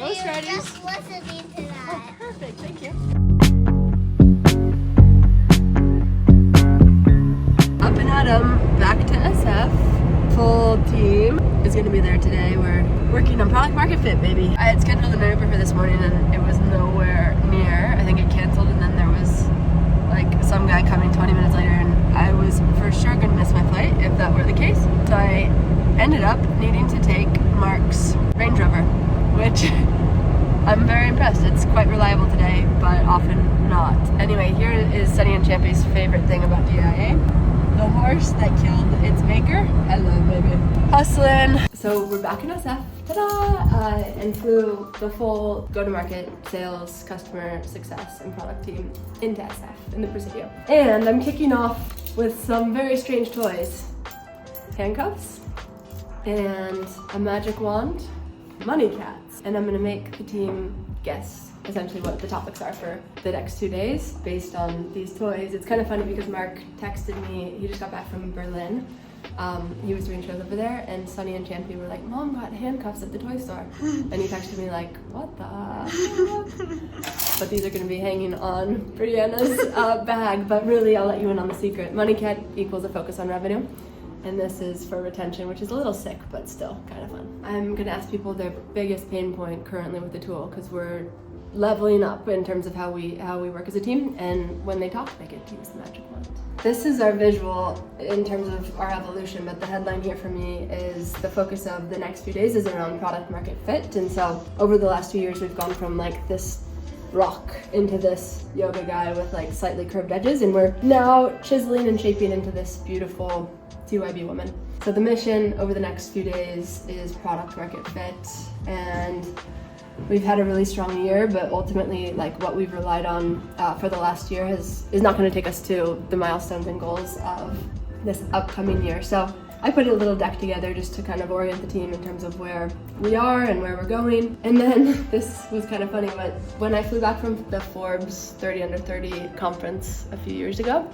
Ghost Riders. Just listening to that. Oh, perfect. Thank you. Up and at 'em, back to SF. Full team is going to be there today. We're working on product market fit, baby. I had scheduled an Uber for this morning and it was nowhere near. I think it canceled, and then there was like some guy coming 20 minutes later, and I was for sure going to miss my flight if that were the case. So I ended up needing to take Mark's Range Rover, which I'm very impressed. It's quite reliable today, but often not. Anyway, here is Sunny and Champy's favorite thing about DIA. The horse that killed its maker. Hello, baby. Hustling. So we're back in SF, ta-da! And flew the full go-to-market sales, customer success, and product team into SF in the Presidio. And I'm kicking off with some very strange toys. Handcuffs and a magic wand, money cats. And I'm gonna make the team guess essentially what the topics are for the next 2 days based on these toys. It's kind of funny because Mark texted me, he just got back from Berlin. He was doing shows over there, and Sunny and Champy were like, Mom got handcuffs at the toy store. And he texted me like, what the fuck? But these are gonna be hanging on Brianna's bag, but really I'll let you in on the secret. Money cat equals a focus on revenue. And this is for retention, which is a little sick, but still kind of fun. I'm gonna ask people their biggest pain point currently with the tool, because we're leveling up in terms of how we work as a team, and when they talk, they get to use the magic wand. This is our visual in terms of our evolution, but the headline here for me is the focus of the next few days is around product market fit. And so over the last 2 years, we've gone from like this rock into this yoga guy with like slightly curved edges, and we're now chiseling and shaping into this beautiful TYB woman. So the mission over the next few days is product market fit, and we've had a really strong year, but ultimately like what we've relied on for the last year is not going to take us to the milestones and goals of this upcoming year. So I put a little deck together just to kind of orient the team in terms of where we are and where we're going. And then this was kind of funny, but when I flew back from the Forbes 30 Under 30 conference a few years ago,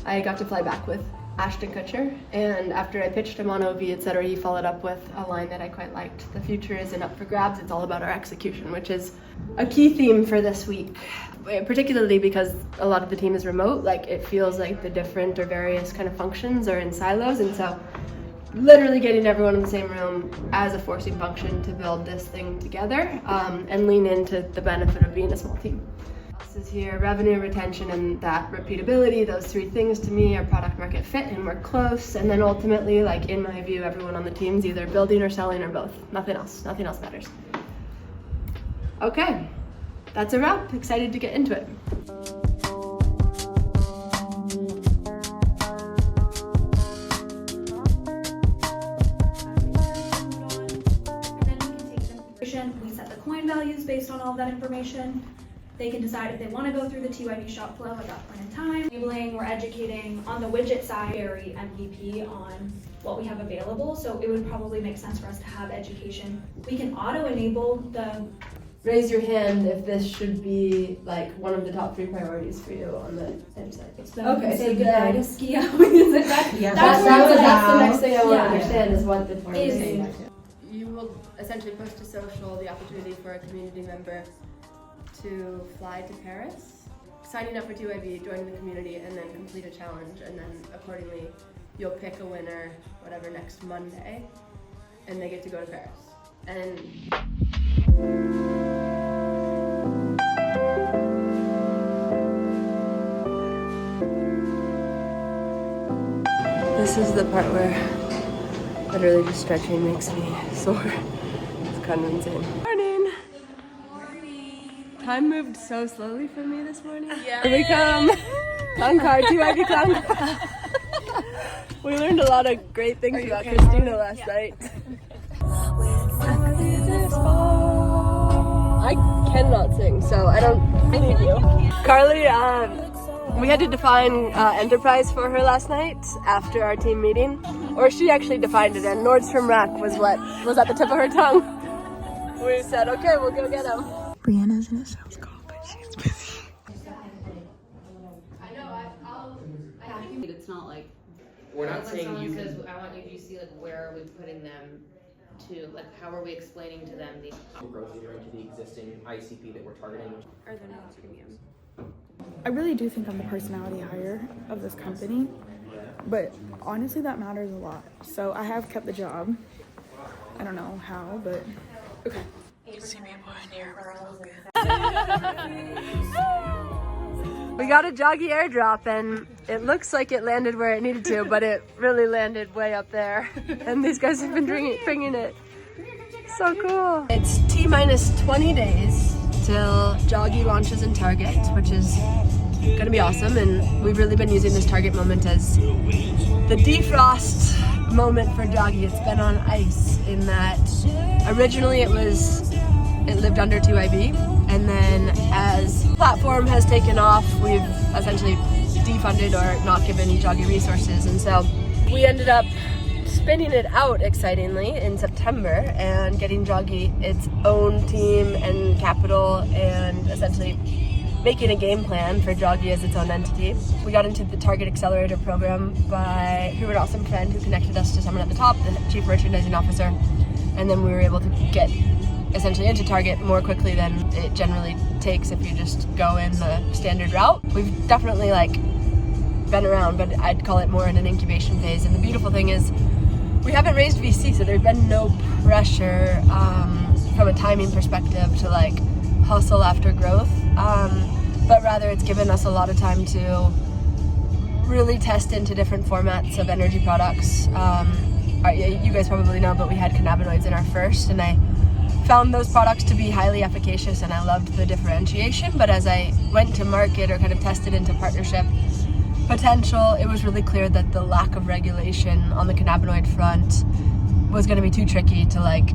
I got to fly back with Ashton Kutcher, and after I pitched him on OV, etc., he followed up with a line that I quite liked. The future isn't up for grabs, it's all about our execution, which is a key theme for this week, particularly because a lot of the team is remote. Like, it feels like the different or various kind of functions are in silos, and so literally getting everyone in the same room as a forcing function to build this thing together and lean into the benefit of being a small team. Is here, revenue, retention, and that repeatability. Those three things to me are product market fit, and we're close. And then ultimately, like in my view, everyone on the team's either building or selling or both. Nothing else matters. Okay, that's a wrap. Excited to get into it. We set the coin values based on all of that information. They can decide if they want to go through the TYB shop flow at that point in time. Enabling or educating on the widget side, very MVP on what we have available, so it would probably make sense for us to have education. We can auto-enable the... Raise your hand if this should be like one of the top 3 priorities for you on the website. So okay, say so goodbye to ski. That's the next thing I want to understand is what the point is. You will essentially post to social the opportunity for a community member to fly to Paris, signing up for TYB, joining the community, and then complete a challenge, and then accordingly you'll pick a winner, whatever, next Monday, and they get to go to Paris. And this is the part where literally just stretching makes me sore. It's kind of insane. Morning! Time moved so slowly for me this morning. Yeah. Here we come. Clown car, TYB clown car. We learned a lot of great things about Christina last night. I cannot sing, so I need you. Carly, we had to define enterprise for her last night after our team meeting. Or she actually defined it, and Nordstrom Rack was what was at the tip of her tongue. We said, okay, we'll go get him. Brianna's in a sales call, but she's busy. I know, It's not like we're not saying you says, can. I want you to see like where are we putting them to, like, how are we explaining to them the growth either into the existing ICP that we're targeting? Or they're not premium. I really do think I'm the personality hire of this company, but honestly that matters a lot. So I have kept the job. I don't know how, but okay. You see people in here, We got a Joggy airdrop and it looks like it landed where it needed to, but it really landed way up there. And these guys have been bringing it. So cool. It's T-minus 20 days till Joggy launches in Target, which is gonna be awesome. And we've really been using this Target moment as the defrost moment for Joggy. It's been on ice in that originally it lived under 2IB, and then as the platform has taken off, we've essentially defunded or not given Joggy resources, and so we ended up spinning it out excitingly in September and getting Joggy its own team and capital and essentially making a game plan for Joggy as its own entity. We got into the Target Accelerator program through an awesome friend who connected us to someone at the top, the Chief Merchandising Officer, and then we were able to get essentially into Target more quickly than it generally takes if you just go in the standard route. We've definitely been around, but I'd call it more in an incubation phase. And the beautiful thing is we haven't raised VC, so there's been no pressure from a timing perspective to hustle after growth, but rather it's given us a lot of time to really test into different formats of energy products. You guys probably know, but we had cannabinoids in our first, and I found those products to be highly efficacious and I loved the differentiation. But as I went to market or kind of tested into partnership potential, it was really clear that the lack of regulation on the cannabinoid front was going to be too tricky to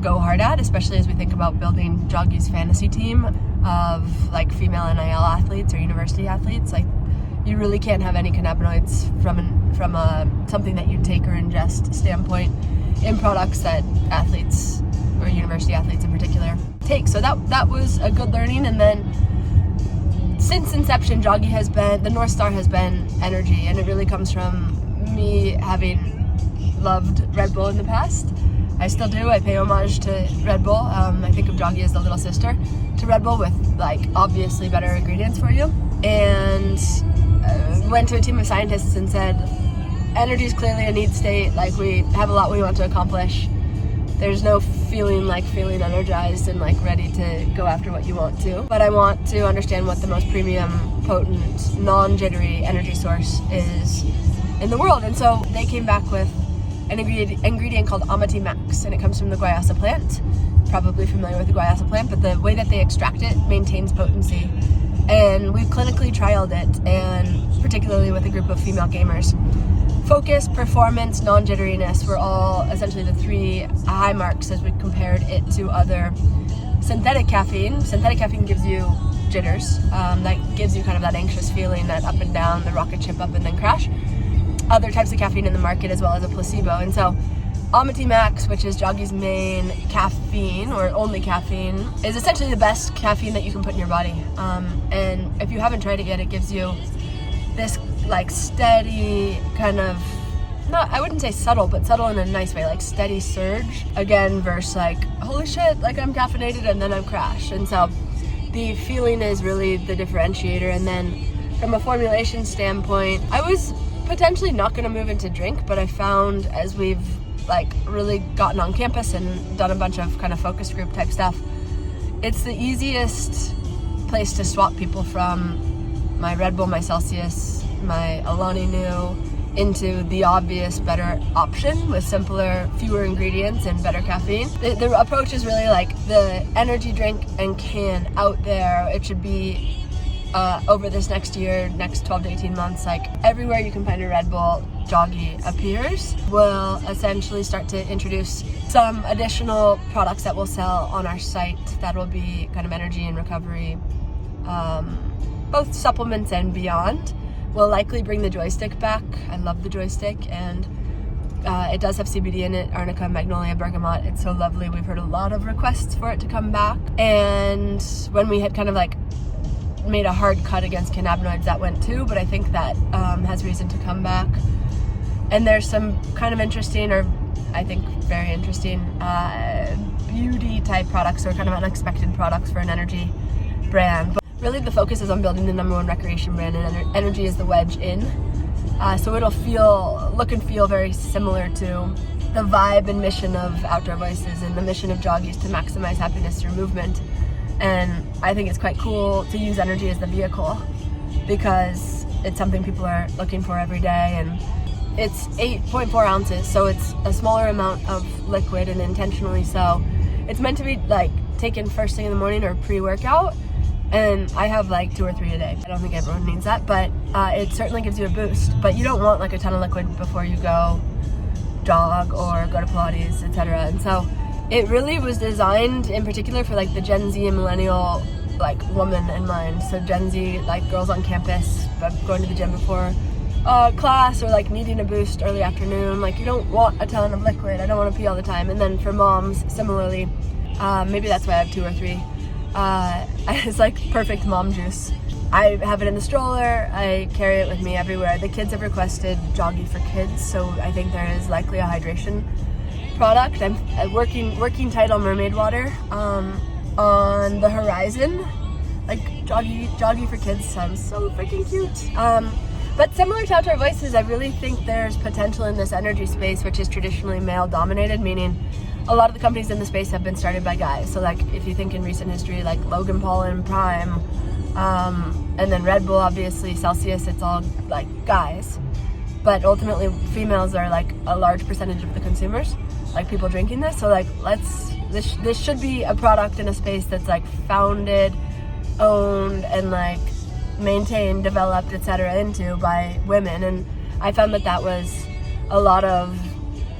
go hard at, especially as we think about building Joggy's fantasy team of female NIL athletes or university athletes. You really can't have any cannabinoids from a something that you take or ingest standpoint in products that athletes or university athletes in particular take. So that was a good learning. And then since inception, Joggy has been, the North Star has been energy, and it really comes from me having loved Red Bull in the past. I still do. I pay homage to Red Bull. I think of Joggy as the little sister to Red Bull with obviously better ingredients for you. And went to a team of scientists and said, energy is clearly a need state. We have a lot we want to accomplish. There's no feeling energized and ready to go after what you want to. But I want to understand what the most premium, potent, non-jittery energy source is in the world. And so they came back with an ingredient called Amati Max, and it comes from the guayasa plant. Probably familiar with the guayasa plant, but the way that they extract it maintains potency. And we've clinically trialed it, and particularly with a group of female gamers. Focus, performance, non-jitteriness were all essentially the three high marks as we compared it to other synthetic caffeine. Synthetic caffeine gives you jitters. That gives you kind of that anxious feeling, that up and down, the rocket ship up and then crash. Other types of caffeine in the market as well as a placebo. And so Amati Max, which is Joggy's main caffeine or only caffeine, is essentially the best caffeine that you can put in your body. And if you haven't tried it yet, it gives you this steady kind of, not, I wouldn't say subtle, but subtle in a nice way, steady surge again versus holy shit, I'm caffeinated and then I'm crashed. And so the feeling is really the differentiator. And then from a formulation standpoint, I was potentially not going to move into drink, but I found as we've really gotten on campus and done a bunch of kind of focus group type stuff, it's the easiest place to swap people from my Red Bull, my Celsius, my Alani Nu into the obvious better option with simpler, fewer ingredients and better caffeine. The approach is really the energy drink and can out there. It should be over this next year, next 12 to 18 months, everywhere you can find a Red Bull, Joggy appears. We'll essentially start to introduce some additional products that we'll sell on our site that will be kind of energy and recovery, both supplements and beyond. We'll likely bring the joystick back. I love the joystick, and it does have CBD in it, arnica, magnolia, bergamot. It's so lovely. We've heard a lot of requests for it to come back. And when we had kind of made a hard cut against cannabinoids, that went too, but I think that has reason to come back. And there's some kind of interesting or I think very interesting beauty type products, or kind of unexpected products for an energy brand. But really the focus is on building the #1 recreation brand, and energy is the wedge in. So it'll look and feel very similar to the vibe and mission of Outdoor Voices, and the mission of Joggy is to maximize happiness through movement. And I think it's quite cool to use energy as the vehicle, because it's something people are looking for every day, and it's 8.4 ounces, so it's a smaller amount of liquid, and intentionally so. It's meant to be like taken first thing in the morning or pre-workout, and I have like 2 or 3 a day. I don't think everyone needs that, but it certainly gives you a boost. But you don't want like a ton of liquid before you go jog or go to Pilates, etc. And so it really was designed in particular for like the Gen Z and millennial like woman in mind. So Gen Z, like girls on campus going to the gym before class, or like needing a boost early afternoon. Like you don't want a ton of liquid. I don't want to pee all the time. And then for moms, similarly, maybe that's why I have 2 or 3. It's like perfect mom juice. I have it in the stroller. I carry it with me everywhere. The kids have requested Joggy for kids, so I think there is likely a hydration product. I'm working tight on mermaid water on the horizon. Like Joggy for kids sounds so freaking cute. But similar to Outdoor Voices, I really think there's potential in this energy space, which is traditionally male dominated, meaning a lot of the companies in the space have been started by guys. So like if you think in recent history, like Logan Paul and Prime, and then Red Bull, obviously, Celsius, it's all like guys. But ultimately females are like a large percentage of the consumers, like people drinking this. So like this should be a product in a space that's like founded, owned, and like maintained, developed, etc. into by women. And I found that was a lot of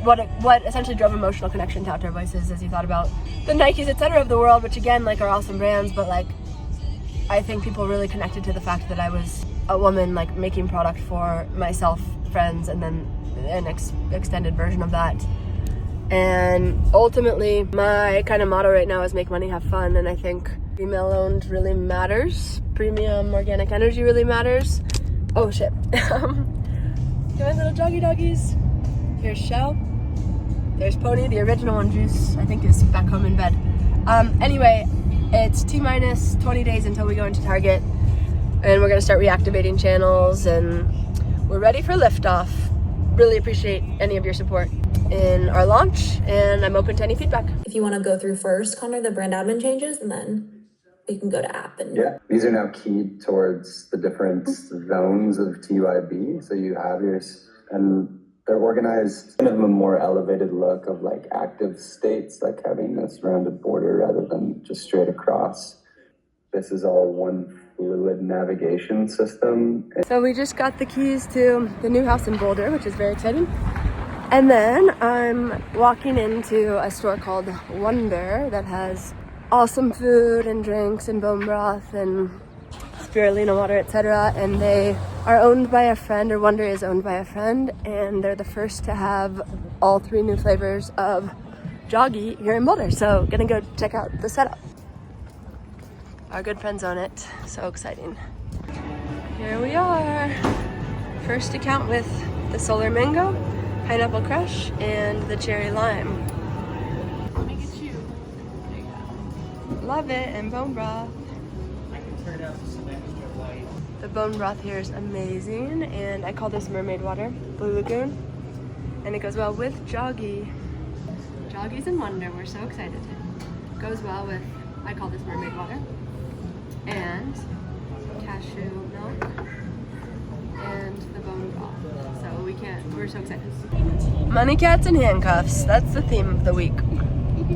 what essentially drove emotional connection to Outdoor Voices, as you thought about the Nikes, etc. of the world, which again like are awesome brands, but like I think people really connected to the fact that I was a woman like making product for myself, friends, and then an extended version of that. And ultimately my kind of motto right now is make money, have fun, and I think female owned really matters. Premium organic energy really matters. Oh shit. Give my little Joggy doggies. Here's Shell. There's Pony, the original one. Juice, I think, is back home in bed. Anyway, it's T-minus 20 days until we go into Target, and we're gonna start reactivating channels, and we're ready for liftoff. Really appreciate any of your support in our launch, and I'm open to any feedback. If you want to go through first, Connor, the brand admin changes, and then we can go to app. And yeah, these are now keyed towards the different zones of TYB. So you have yours, and they're organized kind of a more elevated look of like active states, like having this rounded border rather than just straight across. This is all one fluid navigation system. So we just got the keys to the new house in Boulder, which is very exciting. And then I'm walking into a store called Wonder that has awesome food and drinks and bone broth and spirulina water, etc. And they are owned by a friend, or Wonder is owned by a friend, and they're the first to have all 3 new flavors of Joggy here in Boulder. So gonna go check out the setup. Our good friends own it, so exciting. Here we are. First account with the Solar Mango, Pineapple Crush, and the Cherry Lime. Let me get you. There you go. Love it, and bone broth. The bone broth here is amazing, and I call this mermaid water, Blue Lagoon, and it goes well with Joggy. Joggy's in Wonder, we're so excited. Goes well with, I call this mermaid water, and cashew milk, and the bone broth. So we're so excited. Money cats and handcuffs, that's the theme of the week.